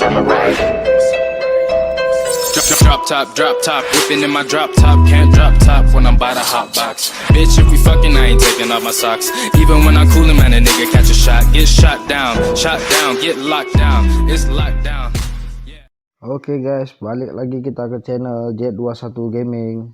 summer ride. Drop top, whipping in my drop top. Can't drop top when I'm by the hot box. Bitch, if we fucking, I ain't taking off my socks. Even when I'm coolin', man, a nigga catch a shot. Get shot down, get locked down. It's locked down. Oke guys, balik lagi kita ke channel Z21 Gaming.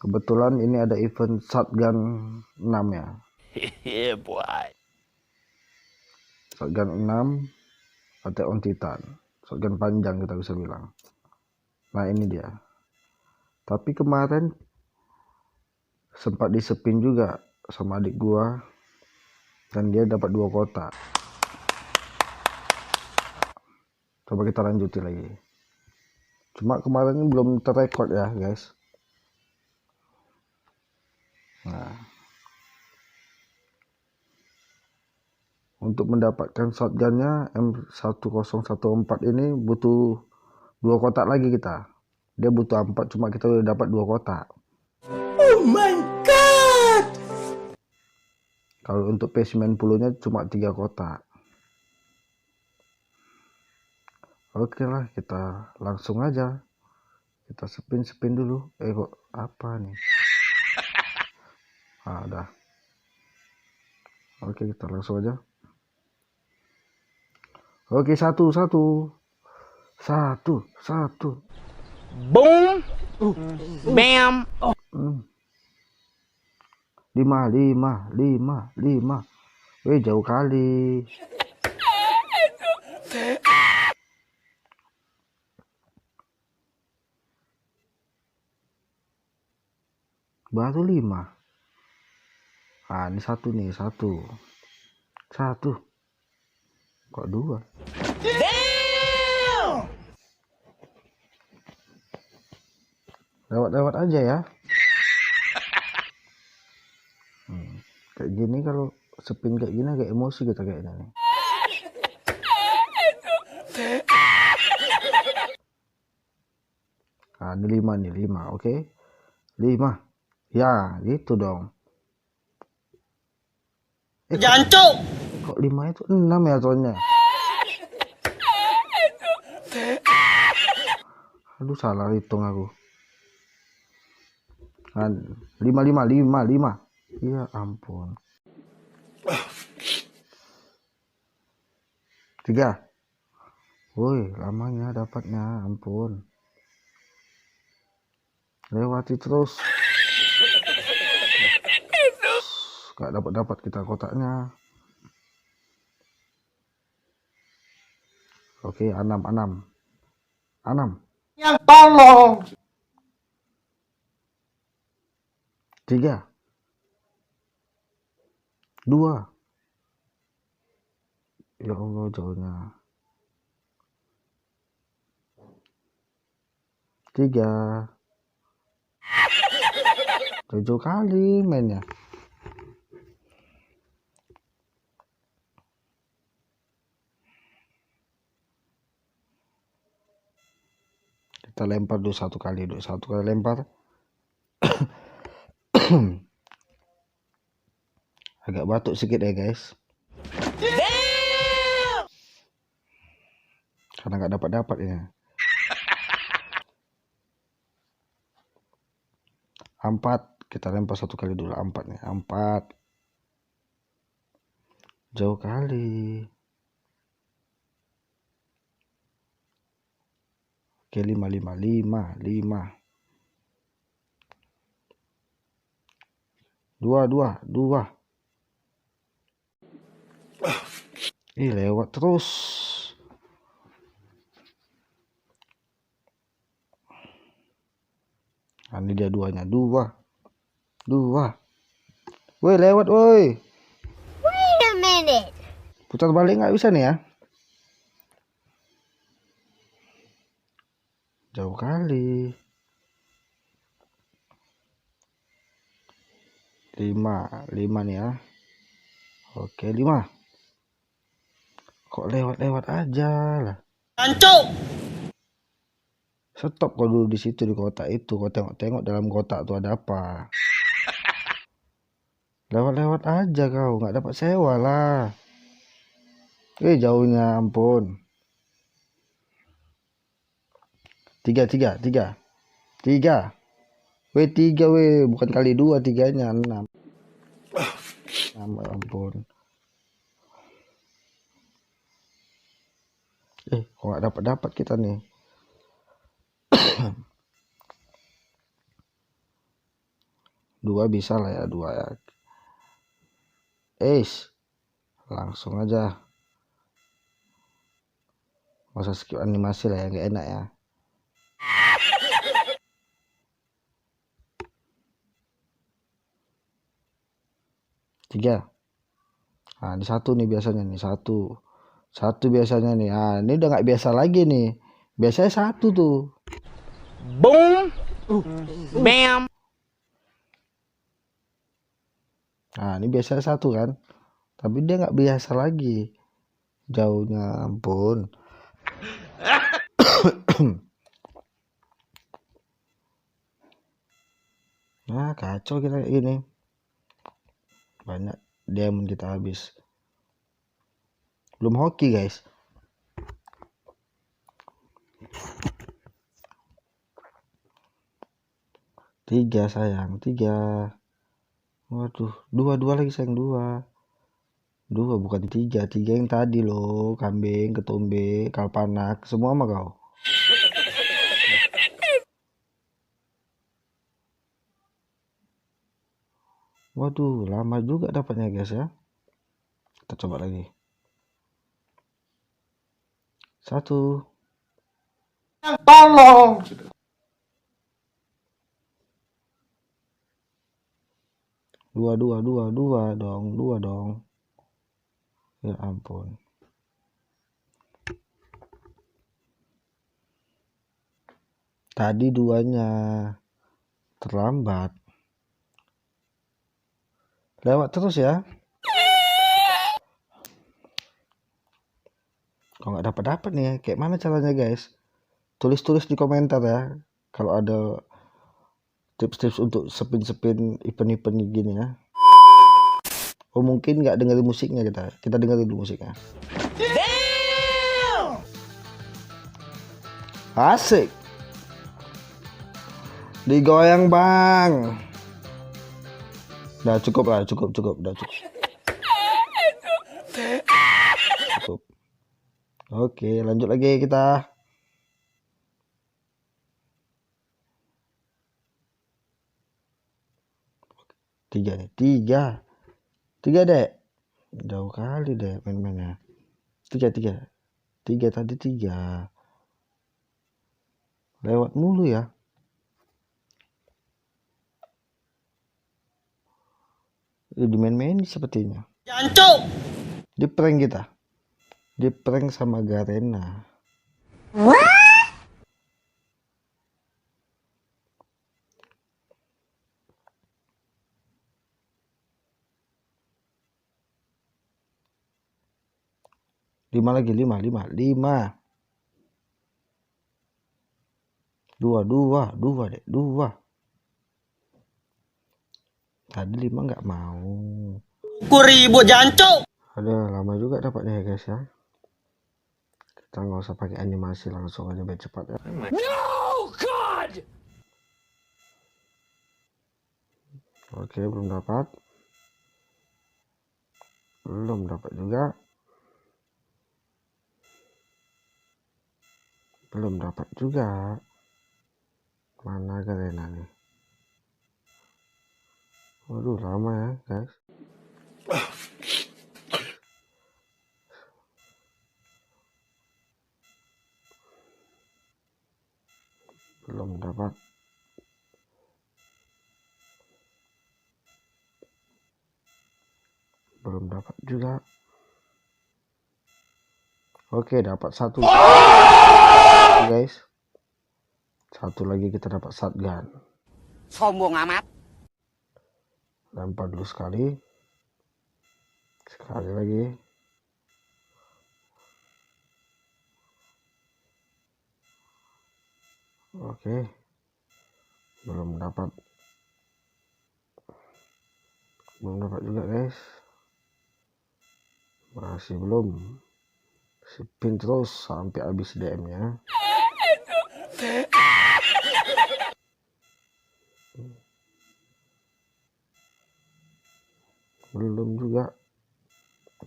Kebetulan ini ada event shotgun 6 ya. Yeah, boy. Shotgun 6 Attack on Titan. Shotgun panjang kita bisa bilang. Nah ini dia. Tapi kemarin sempat disepin juga sama adik gua dan dia dapat 2 kotak. Coba kita lanjutin lagi. Cuma kemarin ini belum terrekod ya guys. Nah, untuk mendapatkan shotgunnya M1014 ini butuh 2 kotak lagi kita. Dia butuh 4, cuma kita udah dapat 2 kotak. Oh my god. Kalau untuk P90 nya cuma 3 kotak. Oke lah, kita langsung aja. Kita spin dulu. Kok apa nih? Ah, udah. Oke, kita langsung aja. Oke, satu. Boom. Bam. 5. Weh, jauh kali. Baru 5. Ah, ini satu nih, satu. Kok 2? Lewat aja ya. Kayak gini kalau spin kayak gini agak emosi kita kayaknya nih. Nah, ini 5, oke. 5. Ya, gitu dong. Jancuk. Kok 5 itu 6 ya soalnya. Aduh, salah hitung aku. Nah, 5. Ya ampun. 3. Woi, lamanya dapatnya, ampun. Lewati terus. Gak dapat kita kotaknya. Oke, 6. Yang tolong. 3. 2. Ya Allah, jauhnya. 3. 7 kali mainnya. Kita lempar dulu 1 kali lempar. Agak batuk sedikit ya guys. Karena nggak dapat ya. 4. Kita lempar 1 kali dulu. 4 nih. 4. Jauh kali. Oke, 5. 2. Lewat terus. Nah, ini dia 2-nya. 2. Woi, lewat woi. Wait a minute. Putar balik nggak bisa nih ya. Jauh kali. 5 nih ya. Oke, 5. Kok lewat aja lah. Jancuk. Stop kau dulu di situ di kotak itu. Kau tengok dalam kotak tuh ada apa. Lewat aja kau, nggak dapat sewa lah. Jauhnya, ampun. Tiga. Weh, 3 weh, bukan kali 2, 3-nya 6. Ya ampun. Kok nggak dapat kita nih. Dua bisa lah ya, 2 ya. Langsung aja. Masa skip animasi lah ya, nggak enak ya. Tiga. Nah, ini 1 nih biasanya nih, 1 biasanya nih. Nah, ini udah nggak biasa lagi nih. Biasanya 1 tuh. Boom. Bam. Nah, ini biasanya 1 kan. Tapi dia nggak biasa lagi. Jauhnya ampun. Nah, kacau kita ini. Banyak diamond kita habis. Belum hoki, guys. Tiga sayang, 3. Waduh, 2 lagi sayang, 2 bukan 3 yang tadi loh. Kambing, ketombe, kalpanak, semua mah kau. Waduh, lama juga dapatnya guys ya. Kita coba lagi. 1. Tolong. 2 dong. Ya ampun. Tadi 2-nya terlambat. Lewat terus ya. Kok nggak dapat nih ya? Kayak mana caranya guys? Tulis di komentar ya. Kalau ada tips-tips untuk spin event gini ya. Oh, mungkin nggak dengerin musiknya kita dengerin dulu musiknya. Asik. Digoyang bang. Udah cukup lah, cukup. Udah cukup. Oke, lanjut lagi kita. 3 nih, 3 dek. Jauh kali deh main-mainnya. 3 tadi 3. Lewat mulu ya. Di main-main sepertinya. Jancuk. Di prank kita. Di prank sama Garena. Lima lagi, 5. 2 deh, 2. Tadi 5 nggak mau. Ribut jancuk. Ada lama juga dapatnya ya guys ya. Kita nggak usah pakai animasi, langsung aja biar cepat ya. No God. Oke, belum dapat juga. Belum dapat juga. Mana Garena nih? Waduh, lama ya guys. Belum dapat. Juga. Oke, dapat 1 guys. 1 lagi kita dapat shotgun. Sombong amat. Lempar dulu sekali lagi. Oke, belum dapat juga guys. Masih belum. Spin terus sampai habis DM nya. Belum juga.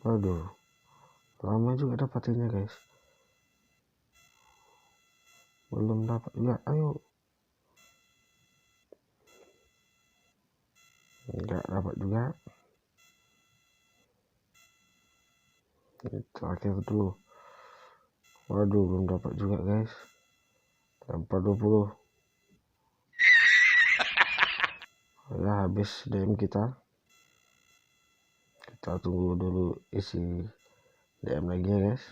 Waduh, lama juga dapatinnya guys. Belum dapat juga. Ayo. Enggak dapat juga. Terakhir dulu. Waduh, belum dapat juga guys. Lempar 20. Ya, habis DM kita. Kita tunggu dulu isi DM lagi ya guys.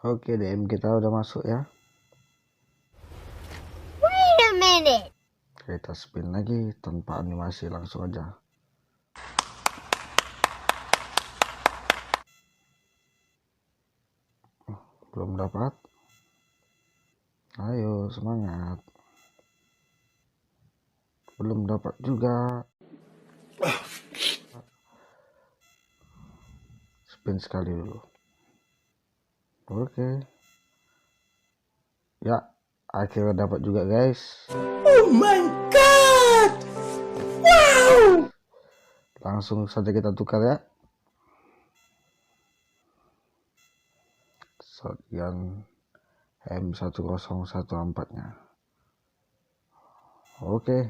Oke, DM kita udah masuk ya. Wait a minute. Kita spin lagi tanpa animasi, langsung aja. Belum dapat. Ayo semangat. Belum dapat juga. Spin sekali dulu. Oke. Ya, akhirnya dapat juga guys. Oh my god! Wow! Langsung saja kita tukar ya. Shotgun M1014-nya. Oke.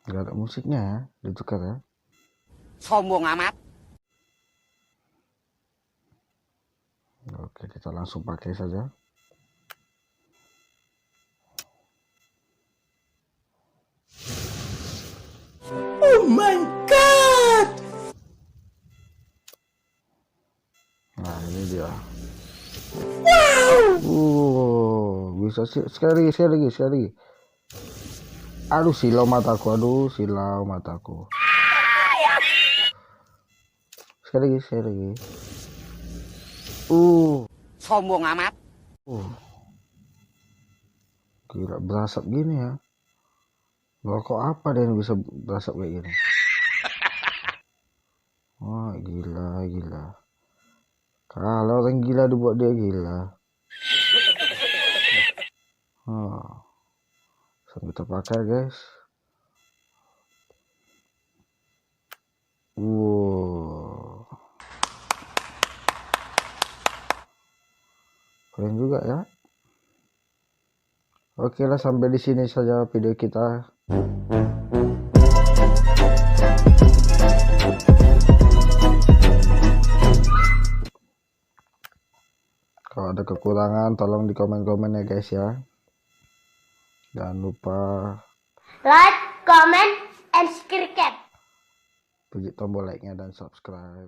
Gak ada musiknya ya, ditukar ya. Sombong amat. Oke, kita langsung pakai saja. Oh my god! Nah, ini dia. Wow! Bisa sih. Sekali lagi. Aduh, silau mataku. Sekali lagi. Sombong amat. Gila, berasap gini ya. Rokok apa deh yang bisa berasap kayak gini? Wah, gila. Kalau orang gila dibuat dia gila. Langsung kita pakai guys. Wow. Keren juga ya. Oke lah, sampai di sini saja video kita. Kalau ada kekurangan tolong di komen-komen ya guys ya. Jangan lupa Like, comment, and subscribe. puji tombol like-nya dan subscribe.